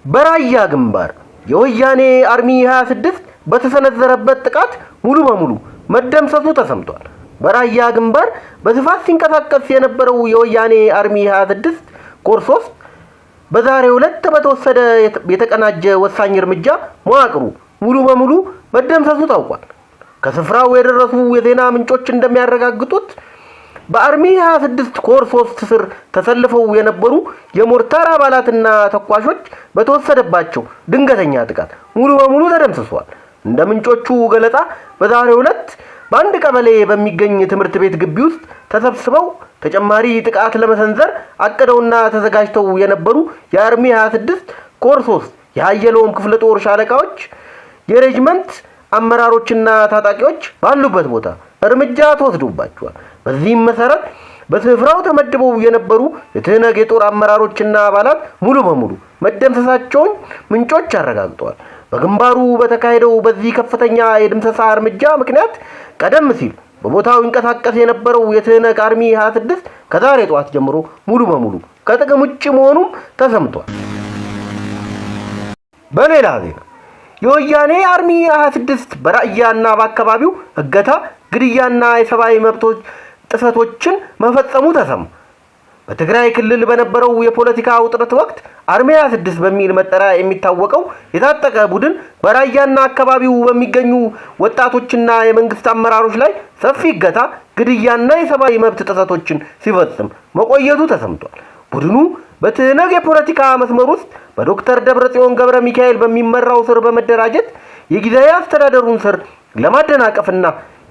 በራያ ግንባር የወያኔ አርሚ 26 በተሰነዘረበት ጥቃት ሙሉ በሙሉ መደምሰሱ ተሰምቷል። በራያ ግንባር በስፋት ሲንቀሳቀስ የነበረው የወያኔ አርሚ 26 ኮር 3 በዛሬው ዕለት በተወሰደ የተቀናጀ ወሳኝ እርምጃ መዋቅሩ ሙሉ በሙሉ መደምሰሱ ታውቋል። ከስፍራው የደረሱ የዜና ምንጮች እንደሚያረጋግጡት በአርሚ 26 ኮር 3 ስር ተሰልፈው የነበሩ የሞርታር አባላትና ተኳሾች በተወሰደባቸው ድንገተኛ ጥቃት ሙሉ በሙሉ ተደምስሰዋል። እንደ ምንጮቹ ገለጻ በዛሬው ዕለት በአንድ ቀበሌ በሚገኝ ትምህርት ቤት ግቢ ውስጥ ተሰብስበው ተጨማሪ ጥቃት ለመሰንዘር አቅደውና ተዘጋጅተው የነበሩ የአርሚ 26 ኮር 3 የሀየሎም ክፍለ ጦር ሻለቃዎች የሬጅመንት አመራሮችና ታጣቂዎች ባሉበት ቦታ እርምጃ ተወስዶባቸዋል። በዚህም መሰረት በስፍራው ተመድበው የነበሩ የትህነግ የጦር አመራሮችና አባላት ሙሉ በሙሉ መደምሰሳቸውን ምንጮች አረጋግጠዋል። በግንባሩ በተካሄደው በዚህ ከፍተኛ የድምሰሳ እርምጃ ምክንያት ቀደም ሲል በቦታው ይንቀሳቀስ የነበረው የትህነግ አርሚ 26 ከዛሬ ጠዋት ጀምሮ ሙሉ በሙሉ ከጥቅም ውጭ መሆኑም ተሰምቷል። በሌላ ዜና የወያኔ አርሚ 26 በራያና በአካባቢው እገታ፣ ግድያና የሰብአዊ መብቶች ጥሰቶችን መፈጸሙ ተሰማ። በትግራይ ክልል በነበረው የፖለቲካ ውጥረት ወቅት አርሚ 26 በሚል መጠሪያ የሚታወቀው የታጠቀ ቡድን በራያና አካባቢው በሚገኙ ወጣቶችና የመንግስት አመራሮች ላይ ሰፊ እገታ፣ ግድያና የሰብአዊ መብት ጥሰቶችን ሲፈጽም መቆየቱ ተሰምቷል። ቡድኑ በትህነግ የፖለቲካ መስመር ውስጥ በዶክተር ደብረጽዮን ገብረ ሚካኤል በሚመራው ስር በመደራጀት የጊዜያዊ አስተዳደሩን ስር ለማደናቀፍና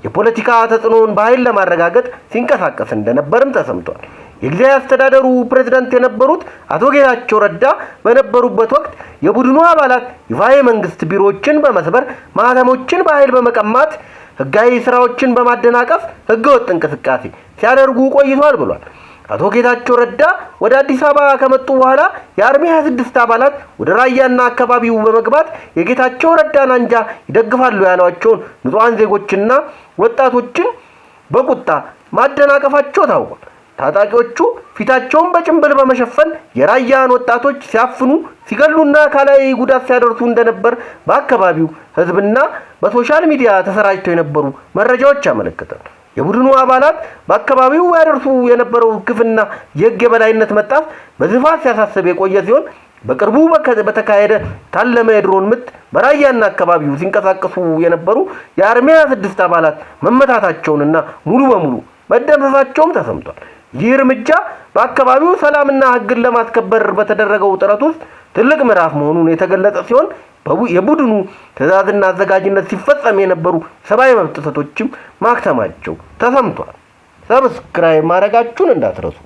የፖለቲካ ተጽዕኖውን በኃይል ለማረጋገጥ ሲንቀሳቀስ እንደነበርም ተሰምቷል። የጊዜያዊ አስተዳደሩ ፕሬዝዳንት የነበሩት አቶ ጌታቸው ረዳ በነበሩበት ወቅት የቡድኑ አባላት ይፋዊ መንግስት ቢሮዎችን በመስበር ማህተሞችን በኃይል በመቀማት ህጋዊ ስራዎችን በማደናቀፍ ህገወጥ እንቅስቃሴ ሲያደርጉ ቆይቷል ብሏል። አቶ ጌታቸው ረዳ ወደ አዲስ አበባ ከመጡ በኋላ የአርሚ 26 አባላት ወደ ራያና አካባቢው በመግባት የጌታቸው ረዳን አንጃ ይደግፋሉ ያሏቸውን ንጹሃን ዜጎችና ወጣቶችን በቁጣ ማደናቀፋቸው ታውቋል። ታጣቂዎቹ ፊታቸውን በጭንብል በመሸፈን የራያን ወጣቶች ሲያፍኑ፣ ሲገሉና አካላዊ ጉዳት ሲያደርሱ እንደነበር በአካባቢው ህዝብና በሶሻል ሚዲያ ተሰራጭተው የነበሩ መረጃዎች ያመለክታሉ። የቡድኑ አባላት በአካባቢው ያደርሱ የነበረው ግፍና የህግ የበላይነት መጣስ በስፋት ሲያሳስብ የቆየ ሲሆን በቅርቡ በተካሄደ ታለመ የድሮን ምት በራያና አካባቢው ሲንቀሳቀሱ የነበሩ የአርሚ 26 አባላት መመታታቸውንና ሙሉ በሙሉ መደምሰሳቸውም ተሰምቷል። ይህ እርምጃ በአካባቢው ሰላምና ህግን ለማስከበር በተደረገው ጥረት ውስጥ ትልቅ ምዕራፍ መሆኑን የተገለጸ ሲሆን የቡድኑ ትዕዛዝና አዘጋጅነት ሲፈጸም የነበሩ ሰብአዊ መብት ጥሰቶችም ማክተማቸው ተሰምቷል። ሰብስክራይብ ማድረጋችሁን እንዳትረሱ።